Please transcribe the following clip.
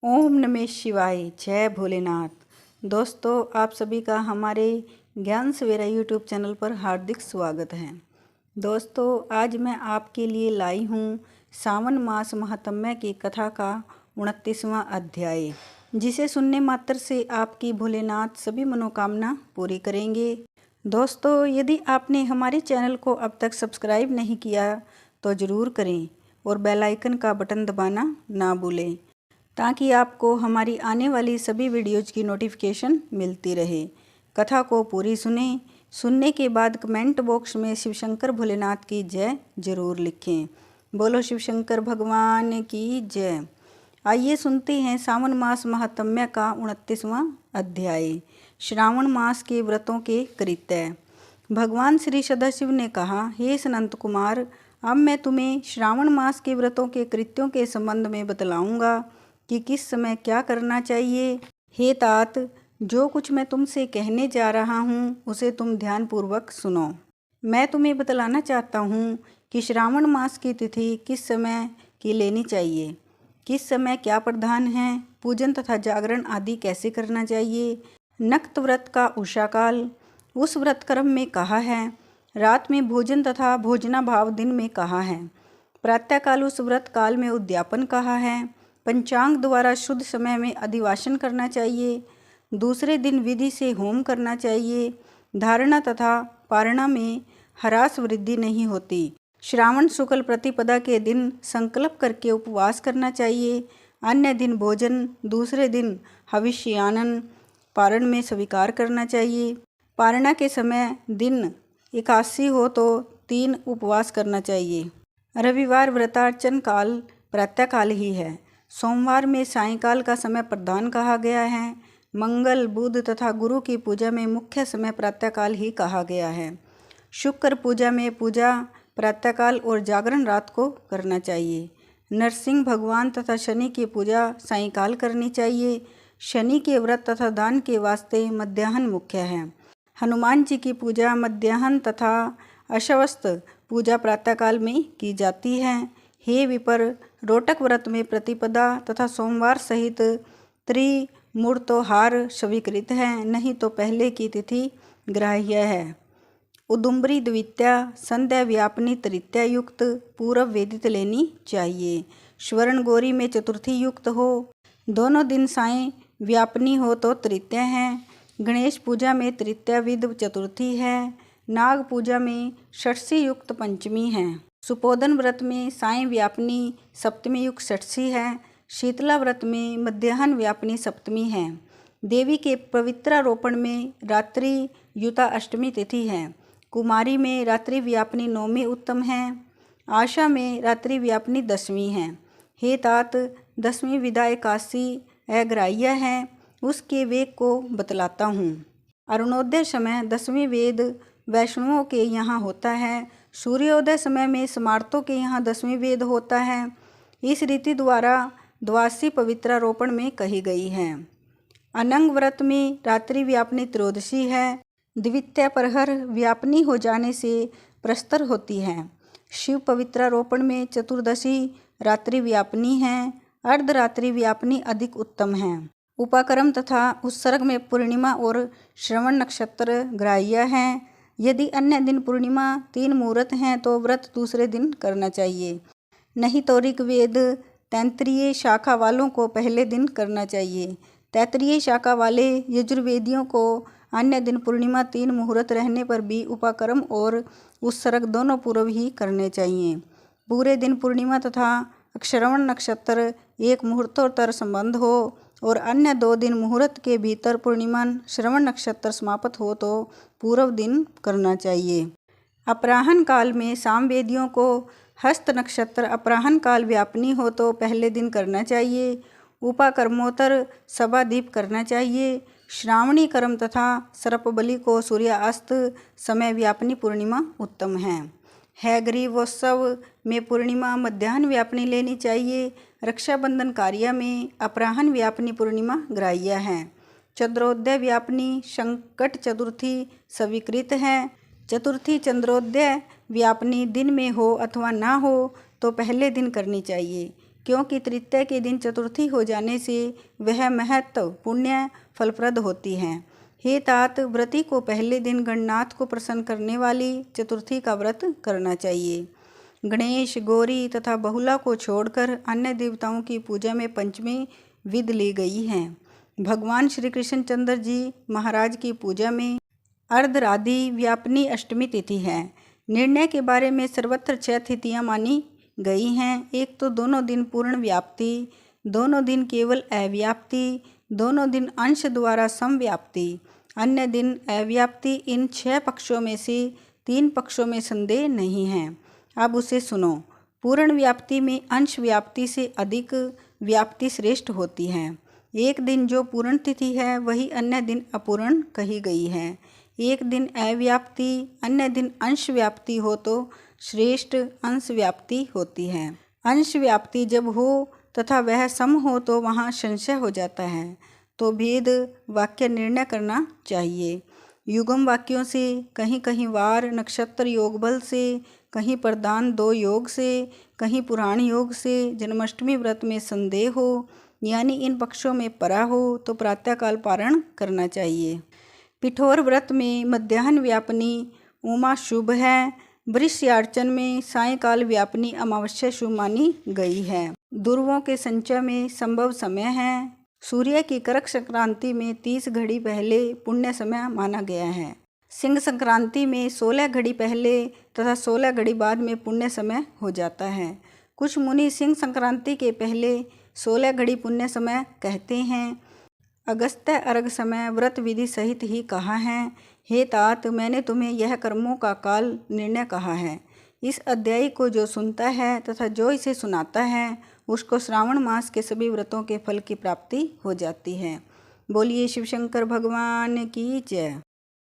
ओम नमः शिवाय। जय भोलेनाथ। दोस्तों, आप सभी का हमारे ज्ञान सवेरा यूट्यूब चैनल पर हार्दिक स्वागत है। दोस्तों, आज मैं आपके लिए लाई हूँ सावन मास महात्म्य की कथा का 29वां अध्याय, जिसे सुनने मात्र से आपकी भोलेनाथ सभी मनोकामना पूरी करेंगे। दोस्तों, यदि आपने हमारे चैनल को अब तक सब्सक्राइब नहीं किया तो ज़रूर करें और बेल आइकन का बटन दबाना ना भूलें, ताकि आपको हमारी आने वाली सभी वीडियोज की नोटिफिकेशन मिलती रहे। कथा को पूरी सुनने के बाद कमेंट बॉक्स में शिवशंकर भोलेनाथ की जय जरूर लिखें। बोलो शिवशंकर भगवान की जय। आइए सुनते हैं सावन मास महात्म्य का 29वां अध्याय, श्रावण मास के व्रतों के कृत्य। भगवान श्री सदाशिव ने कहा, हे सनंत कुमार, अब मैं तुम्हें श्रावण मास के व्रतों के कृत्यों के संबंध में बतलाऊंगा कि किस समय क्या करना चाहिए। हे तात, जो कुछ मैं तुमसे कहने जा रहा हूँ उसे तुम ध्यानपूर्वक सुनो। मैं तुम्हें बतलाना चाहता हूँ कि श्रावण मास की तिथि किस समय की लेनी चाहिए, किस समय क्या प्रधान है, पूजन तथा जागरण आदि कैसे करना चाहिए। नक्त व्रत का उषाकाल उस व्रत क्रम में कहा है, रात में भोजन तथा भोजनाभाव दिन में कहा है, प्रातःकाल उस व्रत काल में उद्यापन कहा है, पंचांग द्वारा शुद्ध समय में अधिवासन करना चाहिए, दूसरे दिन विधि से होम करना चाहिए, धारणा तथा पारणा में ह्रास वृद्धि नहीं होती, श्रावण शुक्ल प्रतिपदा के दिन संकल्प करके उपवास करना चाहिए, अन्य दिन भोजन, दूसरे दिन हविष्यानन पारण में स्वीकार करना चाहिए, पारणा के समय दिन एकादशी हो तो 3 उपवास करना चाहिए, रविवार व्रतार्चन काल प्रातःकाल ही है, सोमवार में सायंकाल का समय प्रधान कहा गया है, मंगल, बुध तथा गुरु की पूजा में मुख्य समय प्रातःकाल ही कहा गया है, शुक्र पूजा में पूजा प्रातःकाल और जागरण रात को करना चाहिए, नरसिंह भगवान तथा शनि की पूजा सायंकाल करनी चाहिए, शनि के व्रत तथा दान के वास्ते मध्याह्न मुख्य है, हनुमान जी की पूजा मध्याह्न तथा अश्वस्त पूजा प्रातःकाल में की जाती है। हे विपर, रोटक व्रत में प्रतिपदा तथा सोमवार सहित त्रिमूर्तोहार स्वीकृत है, नहीं तो पहले की तिथि ग्राह्य है। उदुम्बरी द्वितीया संध्या व्यापनी तृतीया युक्त पूर्व वेदित लेनी चाहिए, स्वर्ण गौरी में चतुर्थी युक्त हो, दोनों दिन साय व्यापनी हो तो तृतीया है, गणेश पूजा में तृतीया विद चतुर्थी है, नाग पूजा में षष्ठी युक्त पंचमी है, सुपोदन व्रत में साय व्यापनी सप्तमी युक्त षष्ठी है, शीतला व्रत में मध्याह्न व्यापनी सप्तमी है, देवी के पवित्रारोपण में रात्रि युता अष्टमी तिथि है, कुमारी में रात्रि व्यापनी नौमी उत्तम है, आशा में रात्रि व्यापनी दसवीं है। हे तात, 10वीं विदा एकादशी अग्राह्य है, उसके वेग को बतलाता हूँ। अरुणोदय समय 10वीं वेद वैष्णवों के यहाँ होता है, सूर्योदय समय में स्मार्तों के यहाँ 10वीं वेद होता है। इस रीति द्वारा द्वादशी पवित्रारोपण में कही गई है। अनंग व्रत में रात्रि व्यापनी त्रयोदशी है, द्वितीय प्रहर व्यापनी हो जाने से प्रस्तर होती है, शिव पवित्रारोपण में चतुर्दशी रात्रि व्यापनी है, अर्धरात्रि व्यापनी अधिक उत्तम है, उपाकर्म तथा उत्सर्ग में पूर्णिमा और श्रवण नक्षत्र ग्राह्य है। यदि अन्य दिन पूर्णिमा 3 मुहूर्त हैं तो व्रत दूसरे दिन करना चाहिए, नहीं तो ऋग्वेद तैत्तिरीय शाखा वालों को पहले दिन करना चाहिए, तैत्तिरीय शाखा वाले यजुर्वेदियों को अन्य दिन पूर्णिमा 3 मुहूर्त रहने पर भी उपाकर्म और उत्सर्ग दोनों पूर्व ही करने चाहिए। पूरे दिन पूर्णिमा तथा श्रवण नक्षत्र 1 मुहूर्तोत्तर संबंध हो और अन्य 2 दिन मुहूर्त के भीतर पूर्णिमा श्रवण नक्षत्र समाप्त हो तो पूर्व दिन करना चाहिए। अपराह्न काल में सामवेदियों को हस्त नक्षत्र अपराह्न काल व्यापनी हो तो पहले दिन करना चाहिए, उपाकर्मोत्तर सभादीप करना चाहिए, श्रावणी कर्म तथा सर्पबलि को सूर्यास्त समय व्यापनी पूर्णिमा उत्तम है। हैग्रीवोत्सव में पूर्णिमा मध्याह्न व्यापनी लेनी चाहिए, रक्षाबंधन कार्य में अपराह्न व्यापनी पूर्णिमा ग्राह्य है, चंद्रोदय व्यापनी संकट चतुर्थी स्वीकृत है, चतुर्थी चंद्रोदय व्यापनी दिन में हो अथवा ना हो तो पहले दिन करनी चाहिए, क्योंकि तृतीया के दिन चतुर्थी हो जाने से वह महत्व पुण्य फलप्रद होती है। हे तात, व्रती को पहले दिन गणनाथ को प्रसन्न करने वाली चतुर्थी का व्रत करना चाहिए। गणेश, गौरी तथा बहुला को छोड़कर अन्य देवताओं की पूजा में पंचमी विध ली गई है। भगवान श्री कृष्णचंद्र जी महाराज की पूजा में अर्धराधि व्यापनी अष्टमी तिथि है। निर्णय के बारे में सर्वत्र 6 तिथियां मानी गई हैं। एक तो दोनों दिन पूर्ण व्याप्ति, दोनों दिन केवल अव्याप्ति, दोनों दिन अंश द्वारा समव्याप्ति, अन्य दिन अव्याप्ति। इन 6 पक्षों में से 3 पक्षों में संदेह नहीं है। अब उसे सुनो। पूर्ण व्याप्ति में अंश व्याप्ति से अधिक व्याप्ति श्रेष्ठ होती है। एक दिन जो पूर्ण तिथि है वही अन्य दिन अपूर्ण कही गई है। एक दिन अव्याप्ति, अन्य दिन अंश व्याप्ति हो तो श्रेष्ठ अंश व्याप्ति होती है। अंश व्याप्ति जब हो तथा वह सम हो तो वहाँ संशय हो जाता है, तो भेद वाक्य निर्णय करना चाहिए। युगम वाक्यों से, कहीं कहीं वार नक्षत्र योग बल से, कहीं प्रदान 2 योग से, कहीं पुराण योग से जन्माष्टमी व्रत में संदेह हो, यानी इन पक्षों में परा हो तो प्रातःकाल पारण करना चाहिए। पिठोर व्रत में मध्याह्न व्यापनी उमा शुभ है। वृश्यार्चन में सायंकाल व्यापनी अमावस्या शुभ मानी गई है। दुर्वों के संचय में संभव समय है। सूर्य की करक संक्रांति में 30 घड़ी पहले पुण्य समय माना गया है। सिंह संक्रांति में 16 घड़ी पहले तथा 16 घड़ी बाद में पुण्य समय हो जाता है। कुछ मुनि सिंह संक्रांति के पहले 16 घड़ी पुण्य समय कहते हैं। अगस्त्य अर्घ समय व्रत विधि सहित ही कहा है। हे तात, मैंने तुम्हें यह कर्मों का काल निर्णय कहा है। इस अध्याय को जो सुनता है तथा जो इसे सुनाता है उसको श्रावण मास के सभी व्रतों के फल की प्राप्ति हो जाती है। बोलिए शिव शंकर भगवान की जय।